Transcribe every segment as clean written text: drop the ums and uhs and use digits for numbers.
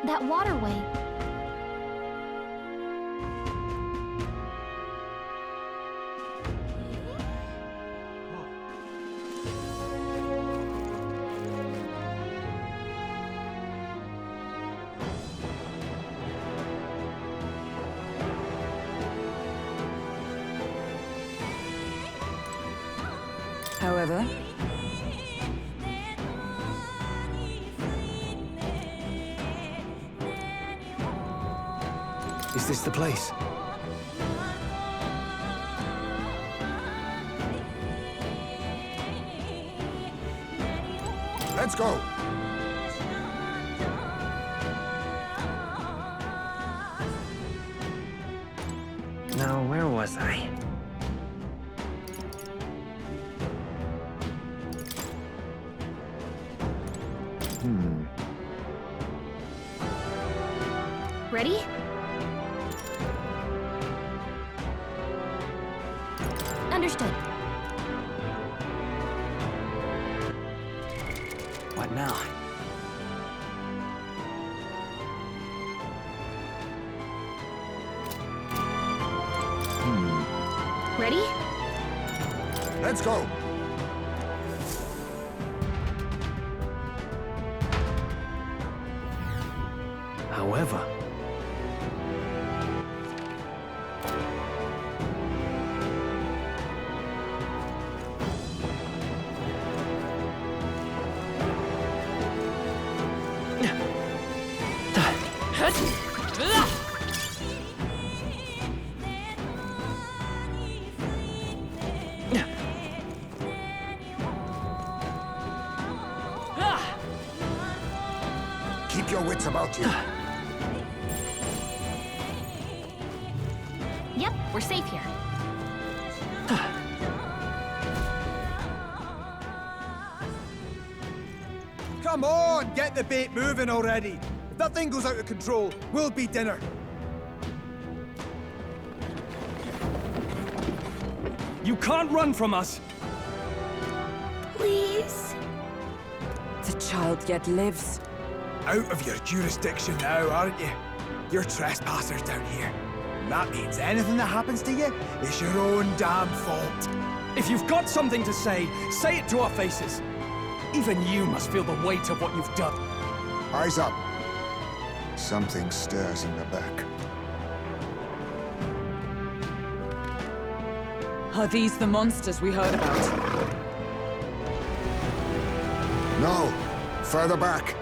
that waterway. However, is this the place? Let's go! Now, where was I? Ready? Understood. What now? Ready? Let's go! However... Keep your wits about you. Yep, we're safe here. Come on, get the bait moving already. If that thing goes out of control, we'll be dinner. You can't run from us! Please? the child yet lives. Out of your jurisdiction now, aren't you? You're trespassers down here. That means anything that happens to you is your own damn fault. If you've got something to say it to our faces. Even you must feel the weight of what you've done. Eyes up. Something stirs in the back. Are these the monsters we heard about? No. Further back.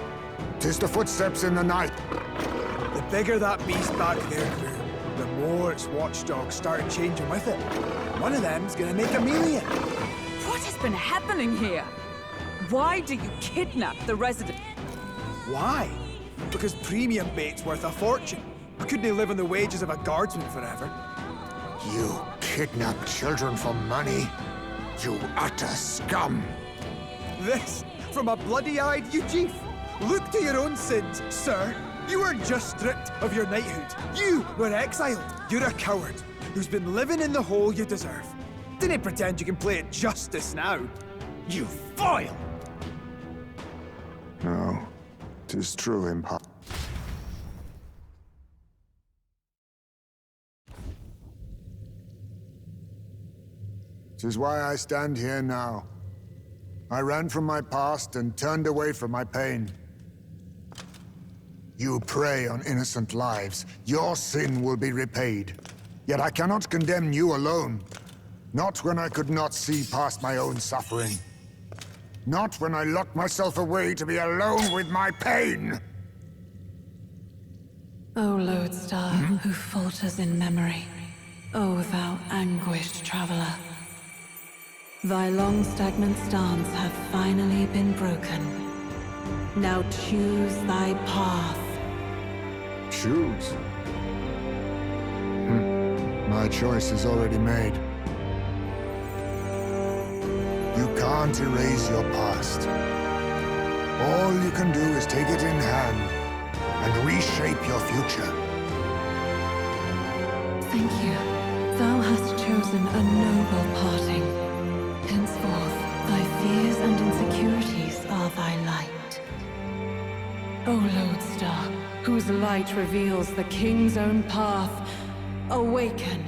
'Tis the footsteps in the night. The bigger that beast back there grew, the more its watchdogs started changing with it. One of them's gonna make Amelia. What has been happening here? Why do you kidnap the resident? Why? Because premium bait's worth a fortune. I couldn't live on the wages of a guardsman forever. You kidnap children for money? You utter scum! This from a bloody-eyed Eugene. Look to your own sins, sir. You were just stripped of your knighthood. You were exiled. You're a coward who's been living in the hole you deserve. Didn't pretend you can play at justice now. You foil! No. 'Tis true impossible. 'Tis why I stand here now. I ran from my past and turned away from my pain. You prey on innocent lives. Your sin will be repaid. Yet I cannot condemn you alone. Not when I could not see past my own suffering. Not when I locked myself away to be alone with my pain! O lodestar, who falters in memory, O thou anguished traveler. Thy long stagnant stance hath finally been broken. Now choose thy path. Choose? My choice is already made. You can't erase your past. All you can do is take it in hand and reshape your future. Thank you. Thou hast chosen a noble parting. Henceforth, thy fears and insecurities are thy light. O lodestar, whose light reveals the king's own path, awaken.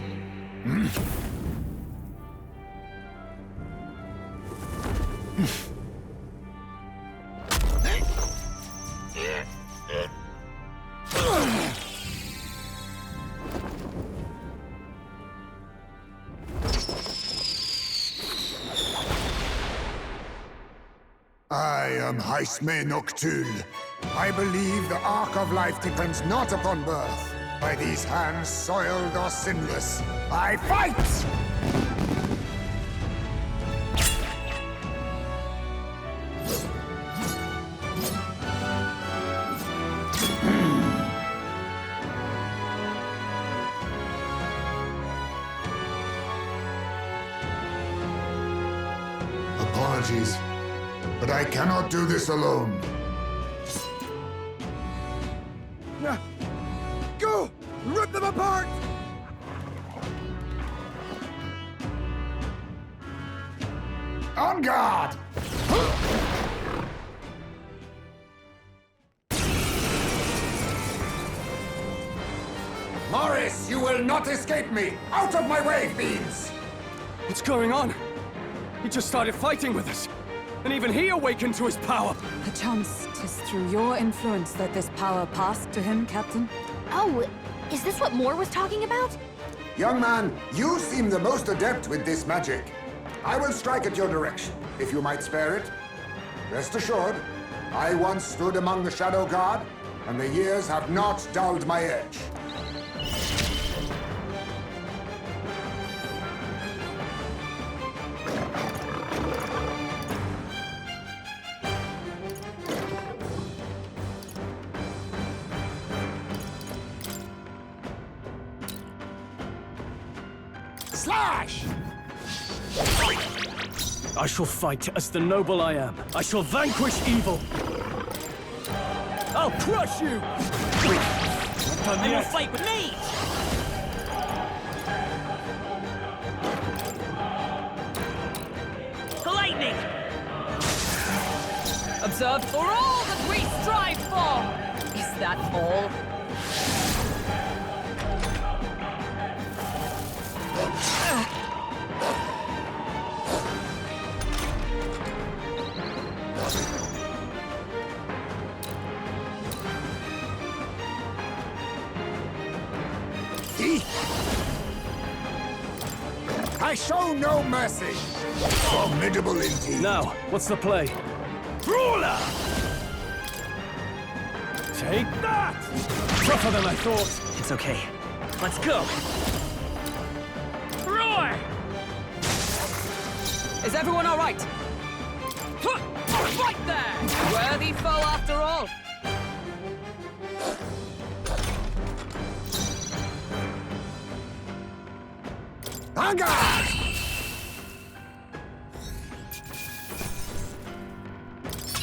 I am Heismays Noctul. I believe the arc of life depends not upon birth. By these hands, soiled or sinless, I fight! Apologies, but I cannot do this alone. Go! Rip them apart! On guard! Morris, you will not escape me! Out of my way, fiends! What's going on? He just started fighting with us. And even he awakened to his power. Perchance 'tis through your influence that this power passed to him, Captain. Oh, is this what Moore was talking about? Young man, you seem the most adept with this magic. I will strike at your direction, if you might spare it. Rest assured, I once stood among the Shadow Guard, and the years have not dulled my edge. Slash! I shall fight as the noble I am. I shall vanquish evil. I'll crush you! You will fight with me! Lightning! Observe for all that we strive for! Is that all? I show no mercy! Formidable indeed. Now, what's the play? Ruler! Take that! Tougher than I thought. It's okay. Let's go! Roar! Is everyone all right? Right there! Worthy foe after all! On guard!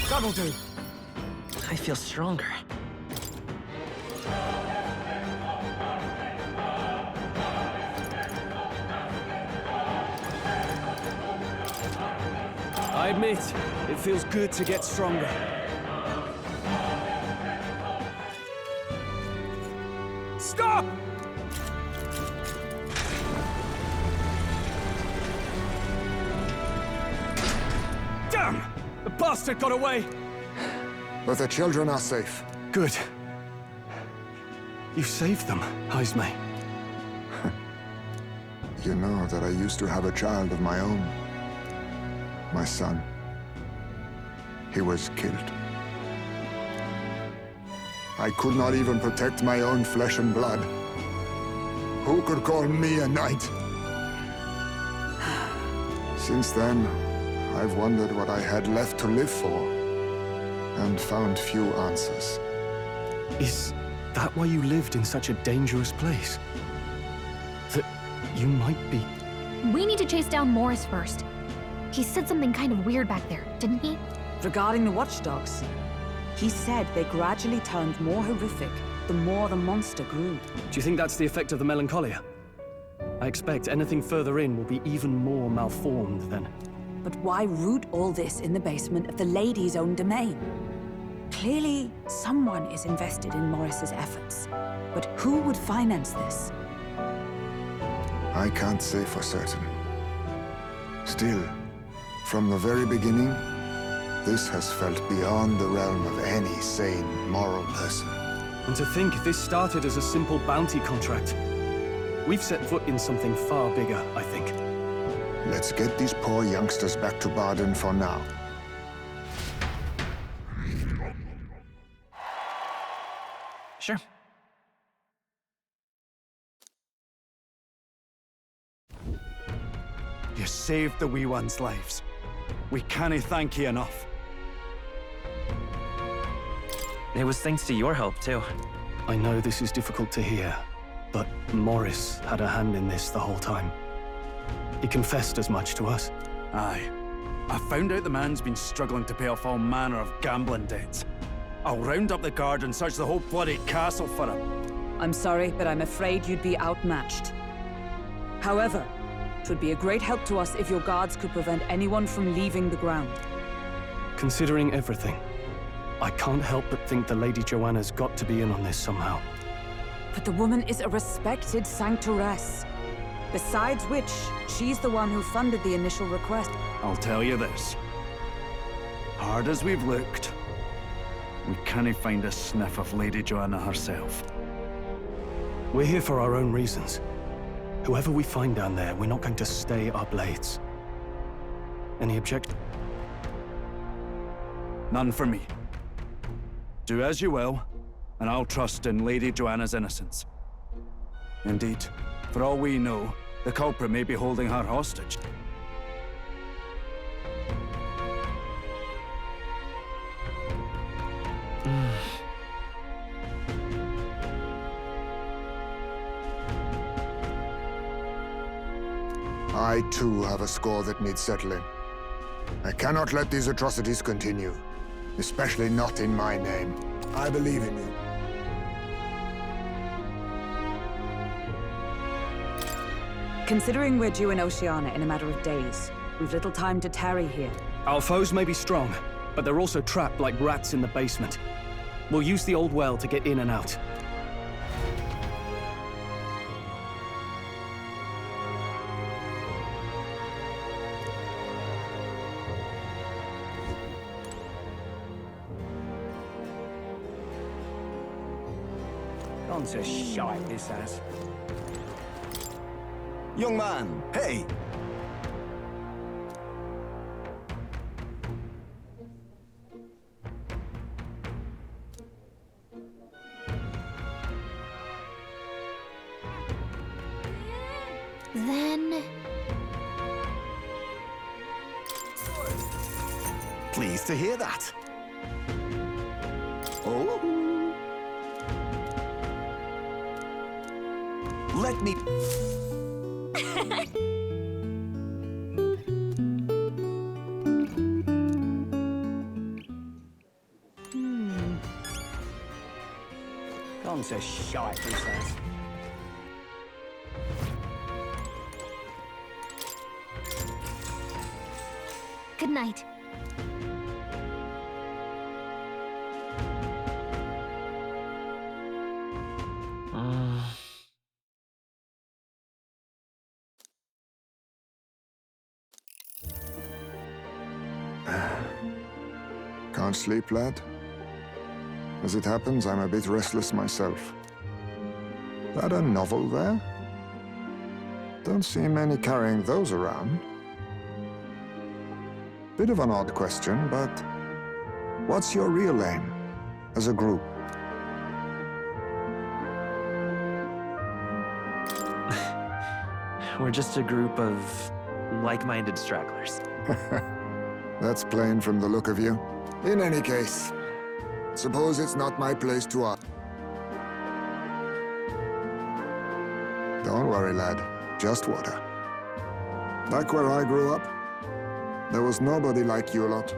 That'll do. I feel stronger. I admit, it feels good to get stronger. Stop! Damn! The bastard got away! But the children are safe. Good. You saved them, Heismay. You know that I used to have a child of my own. My son. He was killed. I could not even protect my own flesh and blood. Who could call me a knight? Since then, I've wondered what I had left to live for, and found few answers. Is that why you lived in such a dangerous place? That you might be... We need to chase down Morris first. He said something kind of weird back there, didn't he? Regarding the watchdogs, he said they gradually turned more horrific the more the monster grew. Do you think that's the effect of the melancholia? I expect anything further in will be even more malformed then. But why root all this in the basement of the lady's own domain? Clearly, someone is invested in Morris's efforts. But who would finance this? I can't say for certain. Still, from the very beginning, this has felt beyond the realm of any sane, moral person. And to think this started as a simple bounty contract. We've set foot in something far bigger, I think. Let's get these poor youngsters back to Baden for now. Sure. You saved the wee ones' lives. We can't thank you enough. It was thanks to your help, too. I know this is difficult to hear, but Morris had a hand in this the whole time. He confessed as much to us. Aye. I found out the man's been struggling to pay off all manner of gambling debts. I'll round up the guard and search the whole bloody castle for him. I'm sorry, but I'm afraid you'd be outmatched. However, it would be a great help to us if your guards could prevent anyone from leaving the ground. Considering everything, I can't help but think the Lady Joanna's got to be in on this somehow. But the woman is a respected sanctoress. Besides which, she's the one who funded the initial request. I'll tell you this. Hard as we've looked, we can't find a sniff of Lady Joanna herself. We're here for our own reasons. Whoever we find down there, we're not going to stay our blades. Any object? None for me. Do as you will, and I'll trust in Lady Joanna's innocence. Indeed, for all we know, the culprit may be holding her hostage. I too have a score that needs settling. I cannot let these atrocities continue, especially not in my name. I believe in you. Considering we're due in Oceania in a matter of days, we've little time to tarry here. Our foes may be strong, but they're also trapped like rats in the basement. We'll use the old well to get in and out. Gone to shite, this has. Young man, hey! Then... Pleased to hear that. Oh. Let me... Gone to shite, this has. Good night. Can't sleep, lad? As it happens, I'm a bit restless myself. That a novel there? Don't see many carrying those around. Bit of an odd question, but what's your real aim as a group? We're just a group of like-minded stragglers. That's plain from the look of you. In any case, suppose it's not my place to ask. Don't worry, lad. Just water. Back where I grew up, there was nobody like you lot.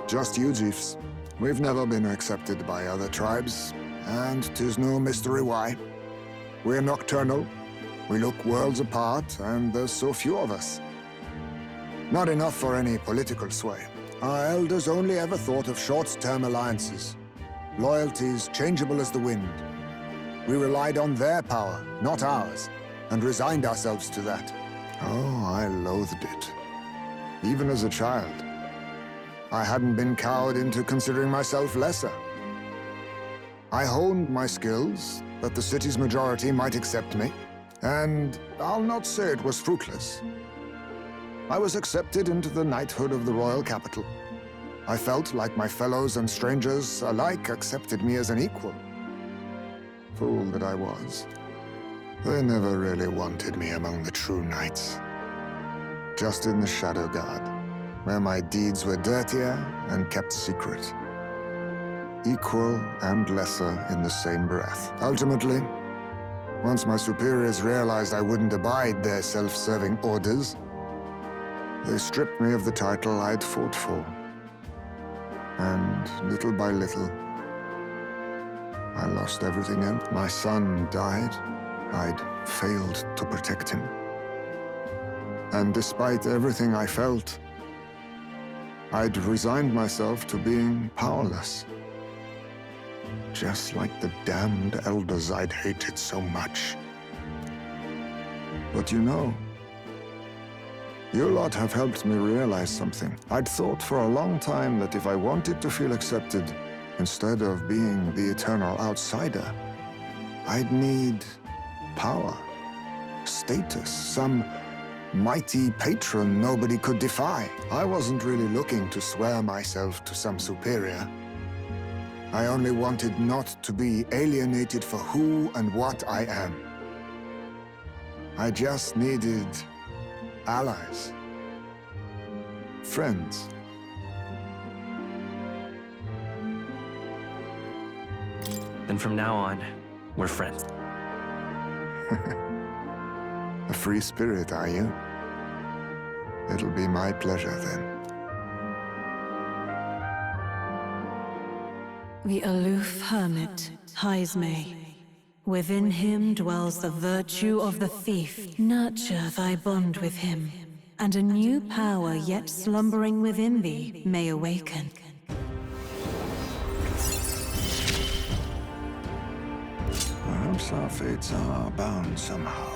Just you chiefs. We've never been accepted by other tribes, and 'tis no mystery why. We're nocturnal, we look worlds apart, and there's so few of us. Not enough for any political sway. Our elders only ever thought of short-term alliances. Loyalties changeable as the wind. We relied on their power, not ours, and resigned ourselves to that. Oh, I loathed it. Even as a child. I hadn't been cowed into considering myself lesser. I honed my skills, that the city's majority might accept me. And I'll not say it was fruitless. I was accepted into the knighthood of the royal capital. I felt like my fellows and strangers alike accepted me as an equal. Fool that I was. They never really wanted me among the true knights. Just in the Shadow Guard, where my deeds were dirtier and kept secret. Equal and lesser in the same breath. Ultimately, once my superiors realized I wouldn't abide their self-serving orders, they stripped me of the title I'd fought for. And little by little, I lost everything else. My son died. I'd failed to protect him. And despite everything I felt, I'd resigned myself to being powerless. Just like the damned elders I'd hated so much. But you know, you lot have helped me realize something. I'd thought for a long time that if I wanted to feel accepted, instead of being the eternal outsider, I'd need power, status, some mighty patron nobody could defy. I wasn't really looking to swear myself to some superior. I only wanted not to be alienated for who and what I am. I just needed allies. Friends. Then from now on, we're friends. A free spirit, are you? It'll be my pleasure, then. The aloof hermit, Heismay. Within him dwells the virtue of the thief. Nurture thy bond with him, and a new power yet slumbering within thee may awaken. Perhaps our fates are bound somehow.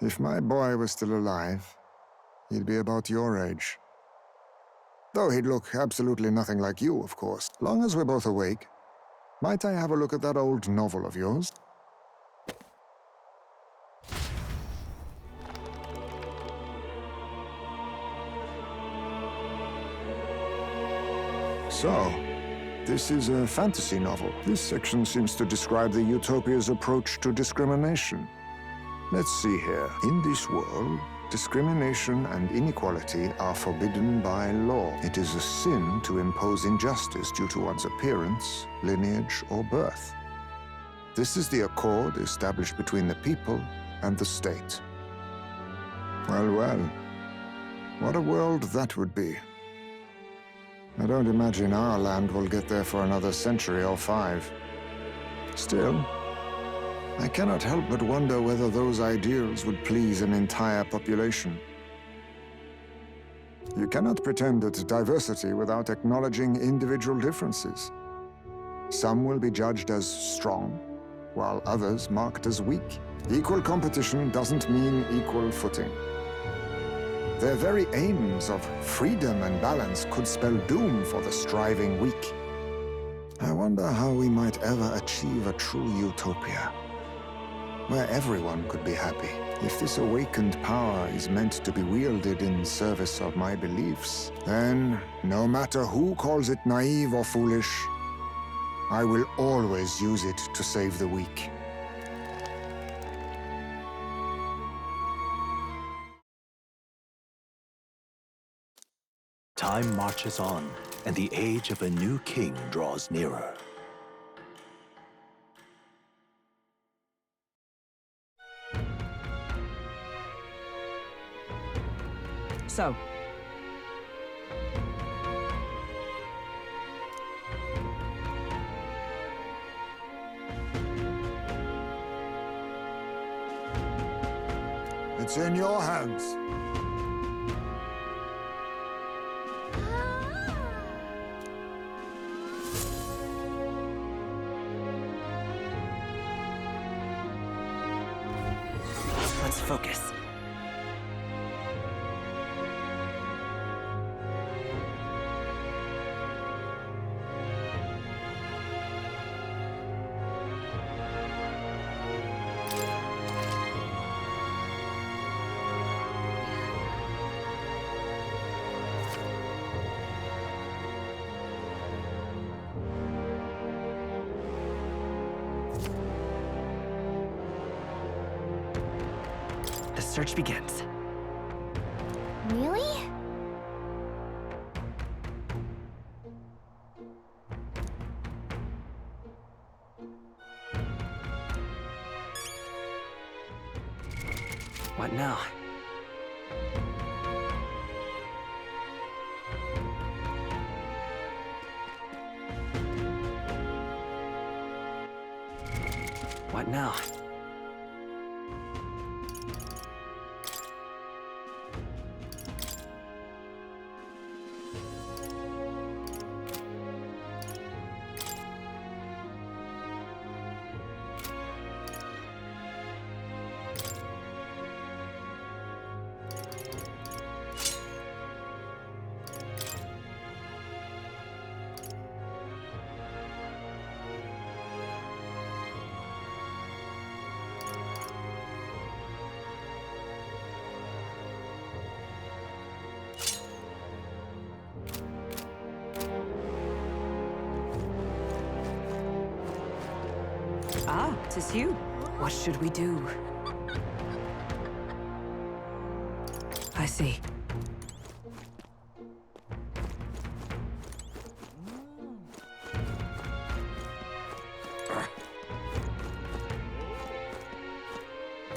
If my boy was still alive, he'd be about your age. Though he'd look absolutely nothing like you, of course. Long as we're both awake, might I have a look at that old novel of yours? So, this is a fantasy novel. This section seems to describe the Utopia's approach to discrimination. Let's see here. In this world, discrimination and inequality are forbidden by law. It is a sin to impose injustice due to one's appearance, lineage, or birth. This is the accord established between the people and the state. Well, well. What a world that would be. I don't imagine our land will get there for another century or 5. Still, I cannot help but wonder whether those ideals would please an entire population. You cannot pretend at diversity without acknowledging individual differences. Some will be judged as strong, while others marked as weak. Equal competition doesn't mean equal footing. Their very aims of freedom and balance could spell doom for the striving weak. I wonder how we might ever achieve a true utopia, where everyone could be happy. If this awakened power is meant to be wielded in service of my beliefs, then, no matter who calls it naive or foolish, I will always use it to save the weak. Time marches on, and the age of a new king draws nearer. So, It's in your hands. Let's focus. The search begins. Really? What now? What now? Ah, 'tis you. What should we do? I see.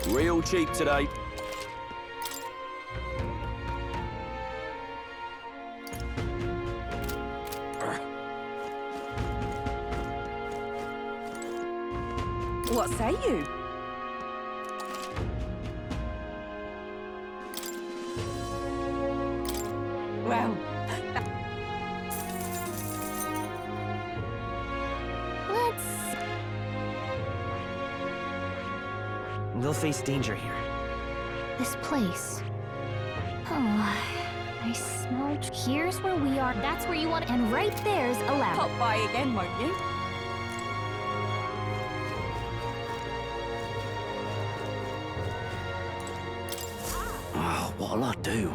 Real cheap today. What say you? Well, Let's... We'll face danger here. This place. Oh, I smell... Here's where we are. That's where you want... And right there's a lab. pop by again, won't you? Oh, what'll I do?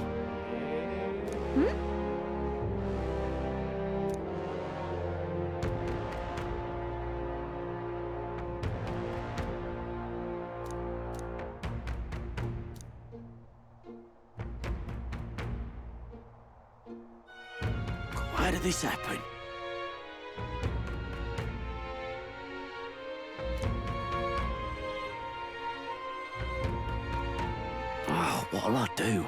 Why did this happen? Oh, what'll I do?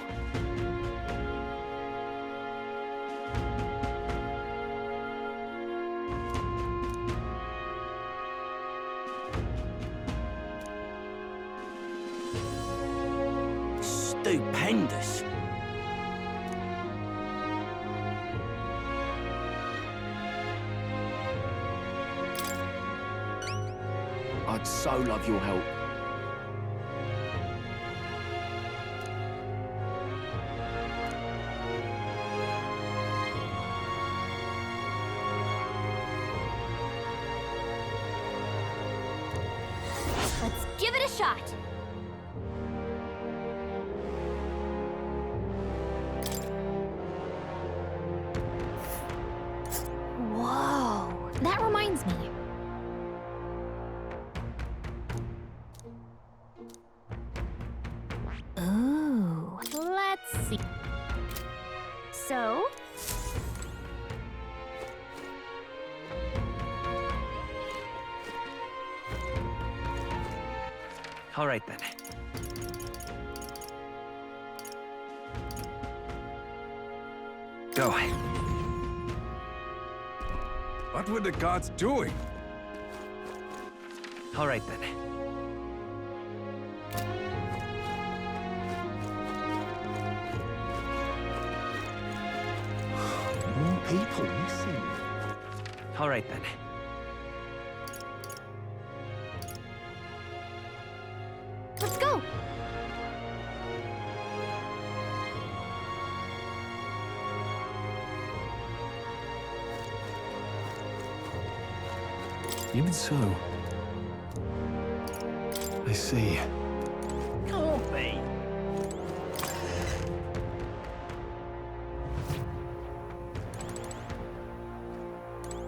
Stupendous. I'd so love your help. Let's give it a shot. Whoa. That reminds me. Ooh. Let's see. So... All right then. Go. What were the gods doing? All right then. people missing. All right then. Let's go! Even so, I see. Can't be.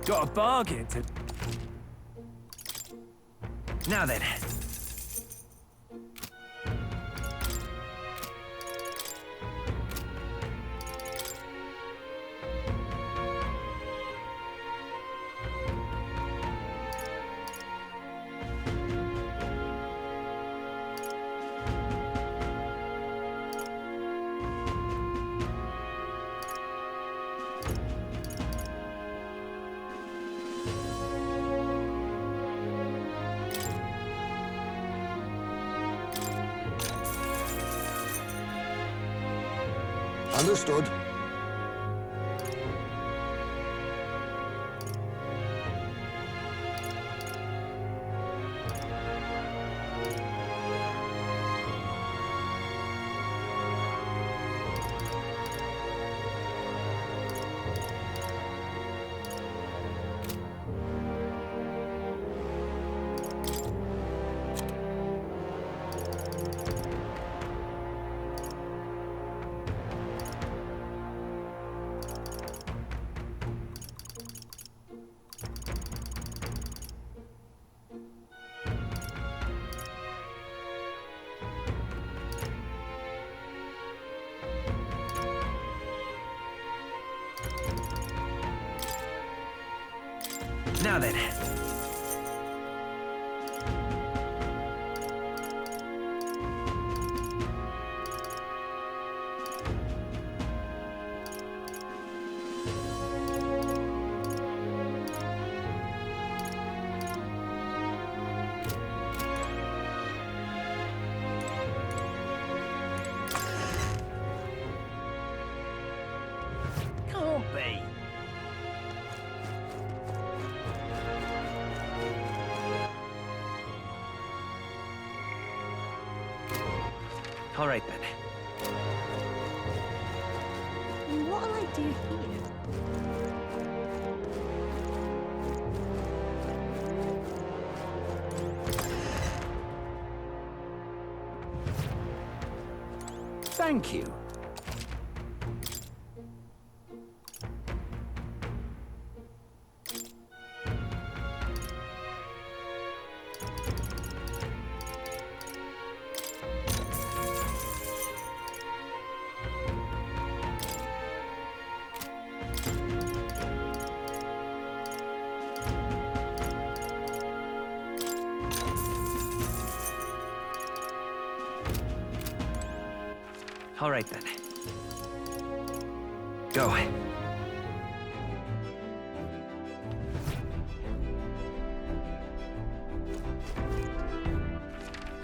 Got a bargain to... Now then. Understood. Now then. Can't be. All right then. What'll I do here? Thank you. All right then. Go.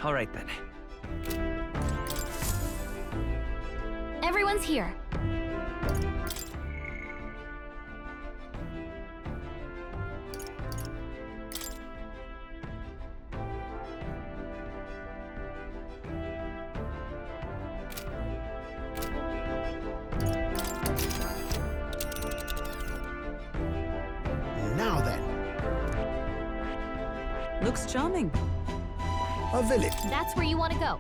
All right then. Everyone's here. Now then, Looks charming. a village. That's where you want to go.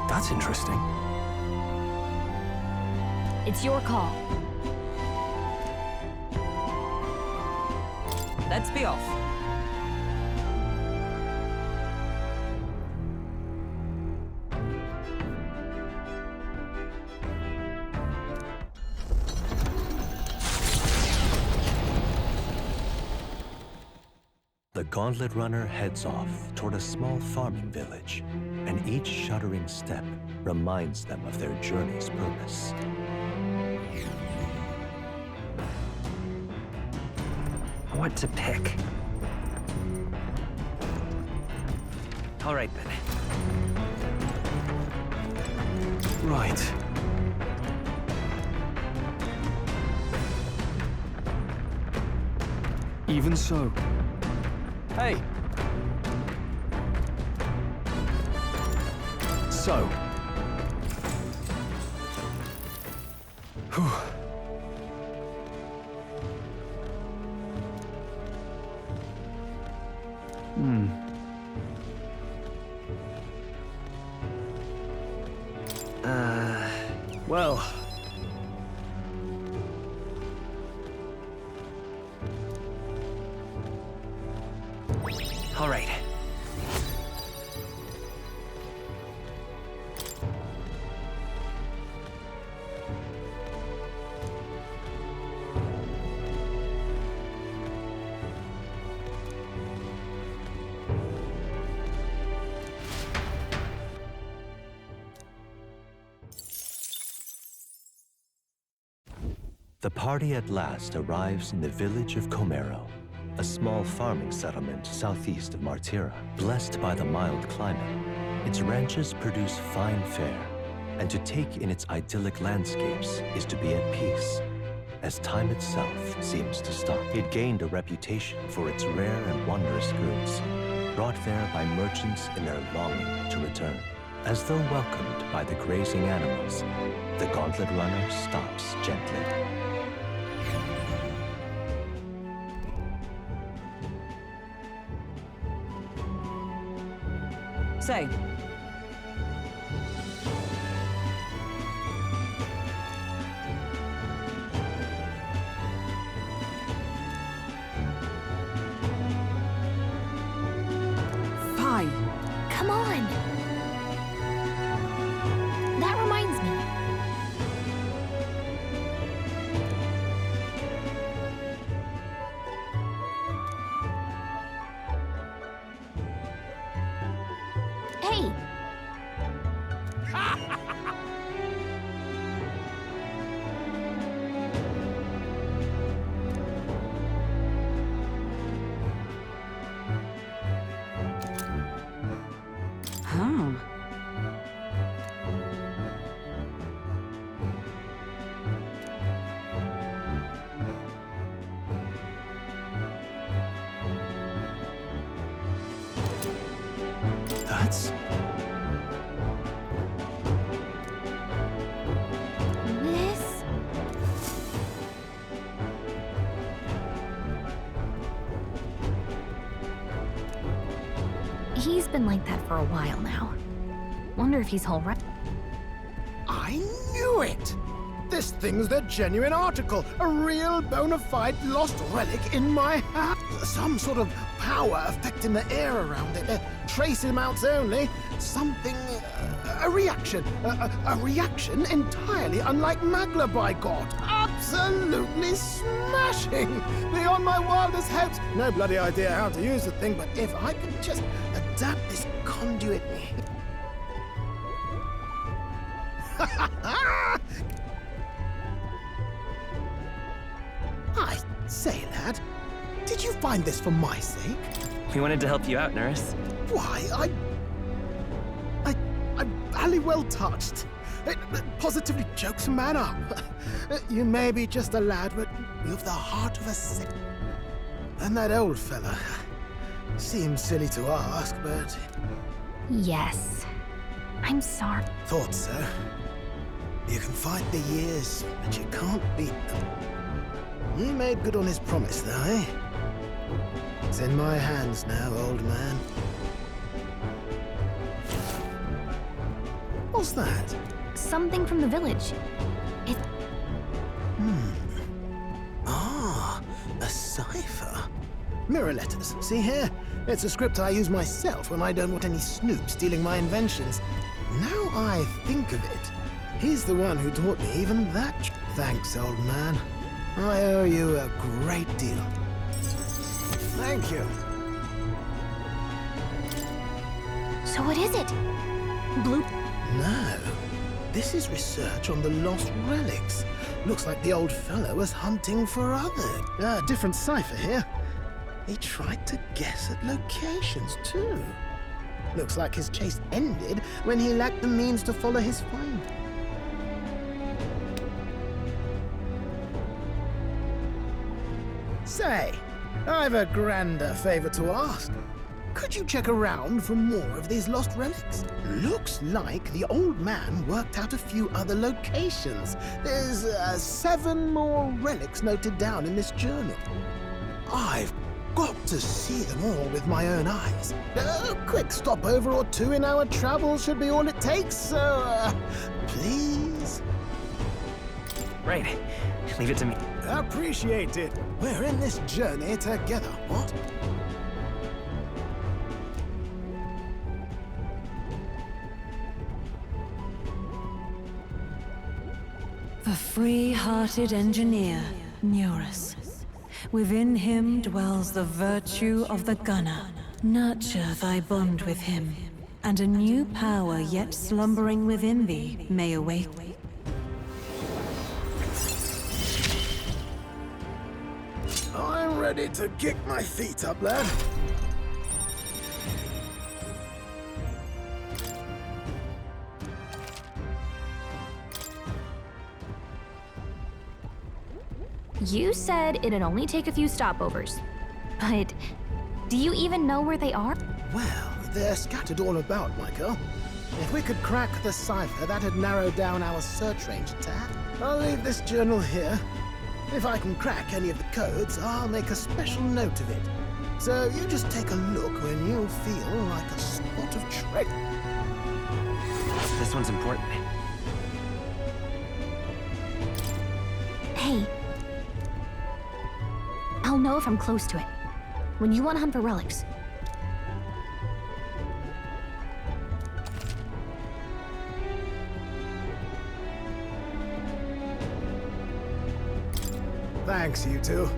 That's interesting. It's your call. Let's be off. The Gauntlet Runner heads off toward a small farming village, and each shuddering step reminds them of their journey's purpose. What to pick? All right then. Right. Even so. Hey! So. Whew. Well. All right. The party at last arrives in the village of Comero, a small farming settlement southeast of Martira. Blessed by the mild climate, its ranches produce fine fare, and to take in its idyllic landscapes is to be at peace, as time itself seems to stop. It gained a reputation for its rare and wondrous goods, brought there by merchants in their longing to return. As though welcomed by the grazing animals, the Gauntlet Runner stops gently. Say. Fine. Come on! That reminds me. Hey! Huh. That's... This... He's been like that for a while now. Wonder if he's all right. I knew it! This thing's the genuine article, a real bona fide lost relic in my hat. Some sort of power affecting the air around it. Trace amounts only. Something... a reaction. A reaction entirely unlike Magla, by God. Absolutely smashing! Beyond my wildest hopes. No bloody idea how to use the thing, but if I could just adapt this conduit... I say, lad, did you find this for my sake? We wanted to help you out, Nurse. Why, I'm barely well touched. It positively chokes a man up. You may be just a lad, but you've the heart of a saint. And that old fella seems silly to ask, but... Yes. I'm sorry. Thought so. You can fight the years, but you can't beat them. He made good on his promise, though, eh? It's in my hands now, old man. What's that? Something from the village. It... Ah, a cipher. Mirror letters, see here? It's a script I use myself when I don't want any snoop stealing my inventions. Now I think of it, he's the one who taught me even that. Thanks, old man. I owe you a great deal. Thank you. So what is it? Blue... No. This is research on the lost relics. Looks like the old fellow was hunting for others. Different cipher here. He tried to guess at locations, too. Looks like his chase ended when he lacked the means to follow his find. Say, I've a grander favor to ask. Could you check around for more of these lost relics? Looks like the old man worked out a few other locations. There's 7 more relics noted down in this journal. I've got to see them all with my own eyes. A quick stopover or 2 in our travels should be all it takes, so please? Right. Leave it to me. Appreciate it. We're in this journey together, what? The free-hearted engineer, Neurus. Within him dwells the virtue of the gunner. Nurture thy bond with him, and a new power yet slumbering within thee may awake. I'm ready to kick my feet up, lad. You said it'd only take a few stopovers. But do you even know where they are? Well, they're scattered all about, Michael. If we could crack the cipher, that'd narrow down our search range a tad. I'll leave this journal here. If I can crack any of the codes, I'll make a special note of it. So you just take a look when you feel like a spot of treasure. This one's important. Hey. I'll know if I'm close to it. When you want to hunt for relics. Thanks, you two.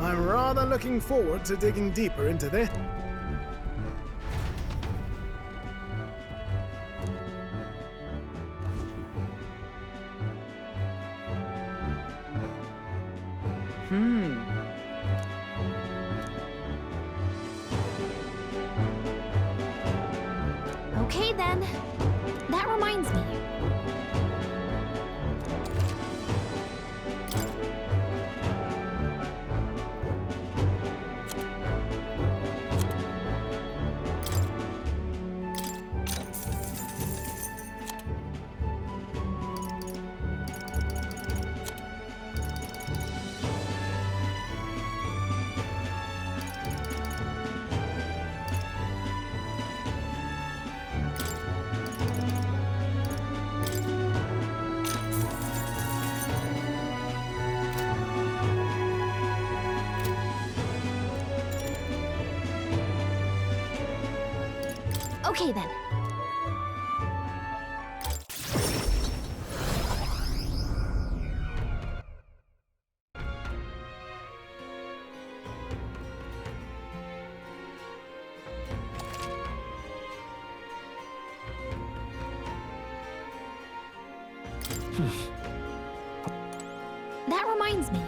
I'm rather looking forward to digging deeper into this. Okay then. That reminds me. Okay then. That reminds me.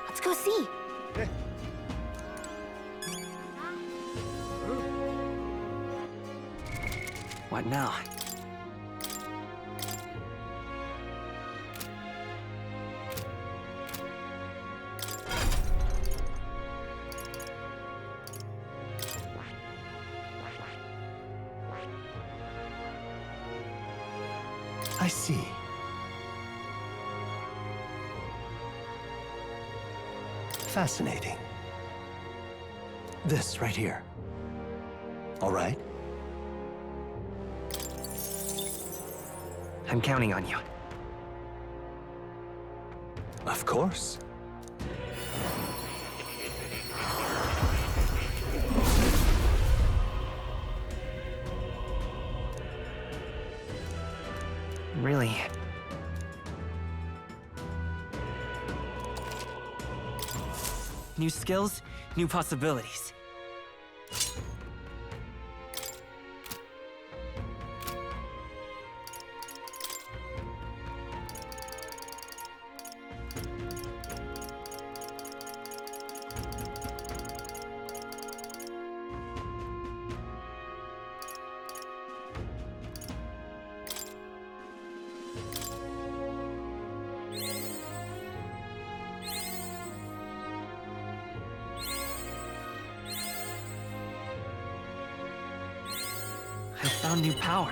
Let's go see. What now? I see. Fascinating. This right here. All right? I'm counting on you. Of course. Really? New skills, new possibilities. found new power.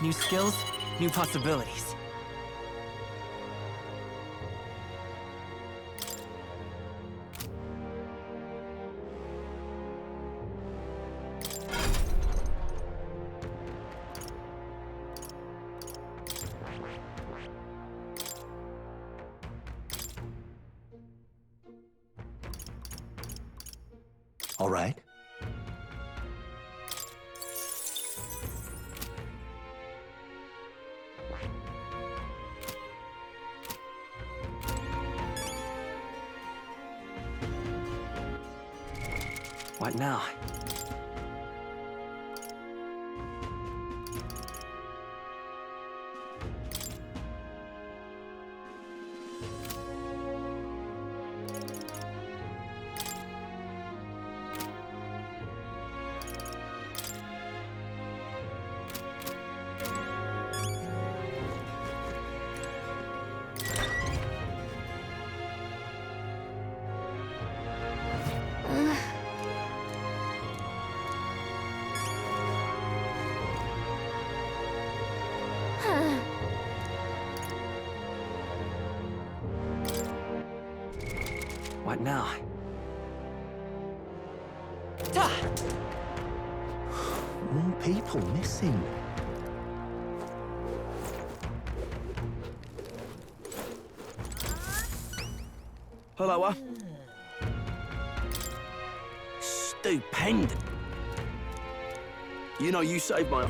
New skills, new possibilities. All right. What now? What now? More people missing. Hello, Stupendous. You know, you saved my...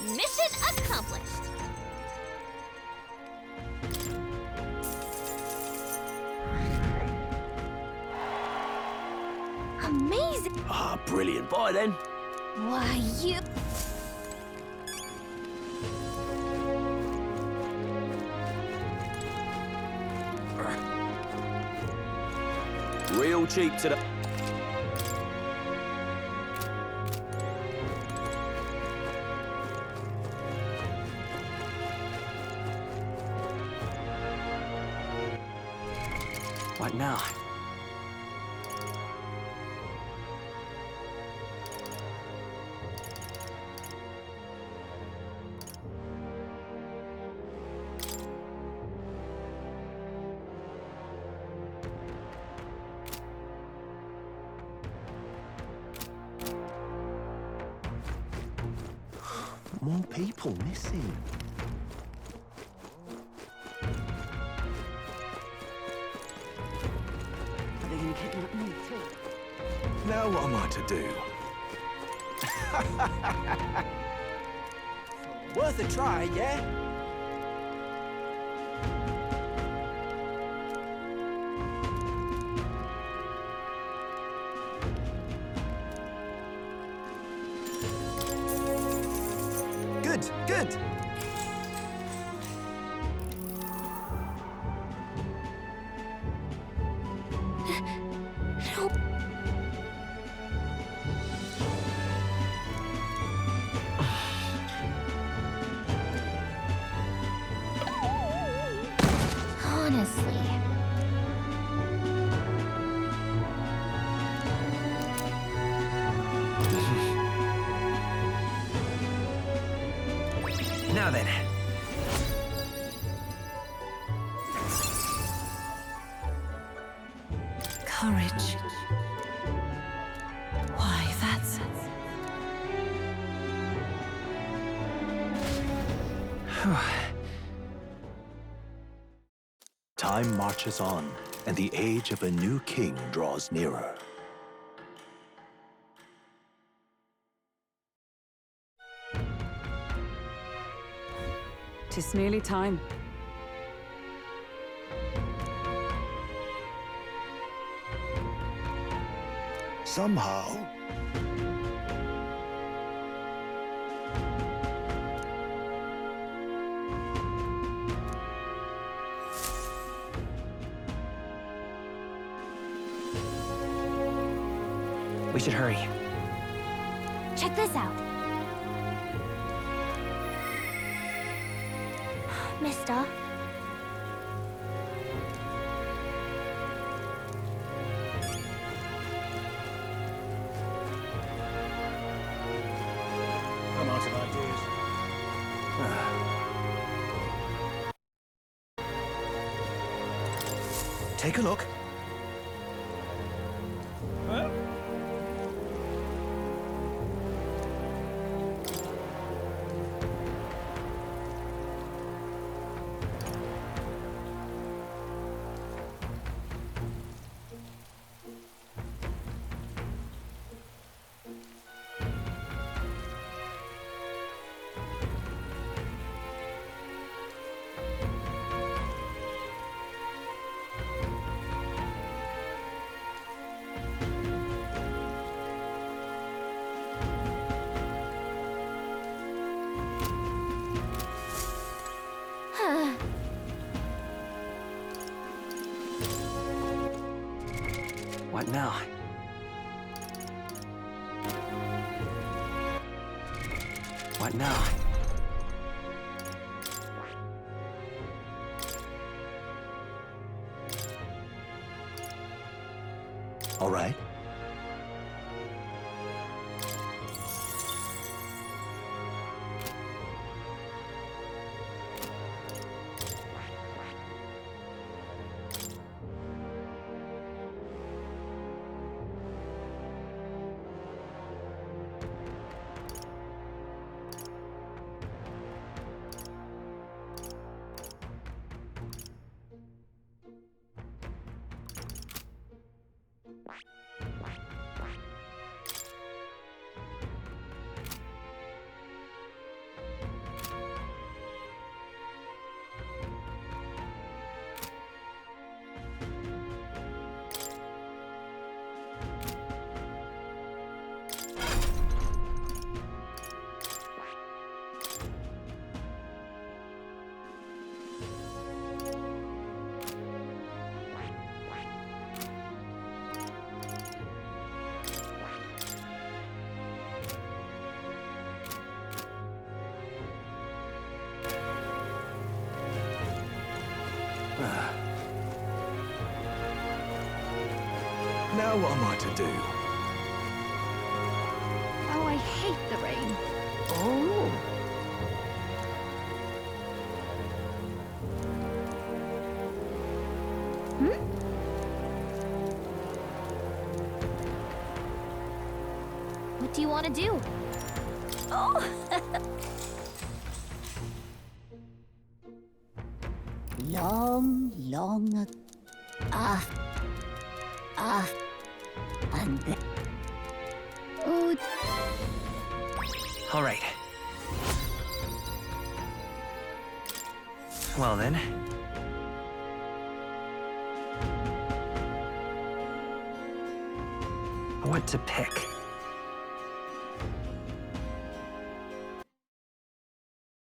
Mission accomplished. Amazing. Ah, brilliant. Bye, then. Why, you... Real cheap today. What now? More people missing. Are they gonna kidnap me too? Now what am I to do? Worth a try, yeah? Good, good. Nope. Honestly. Now then. Courage. Why, that's... Time marches on, and the age of a new king draws nearer. Tis nearly time. Somehow, We should hurry. Check this out. Mister, Take a look. What now? What now? All right. Now what am I to do? Oh, I hate the rain. Oh. What do you want to do? Oh! long and then... Oh. All right. Well then. What to pick?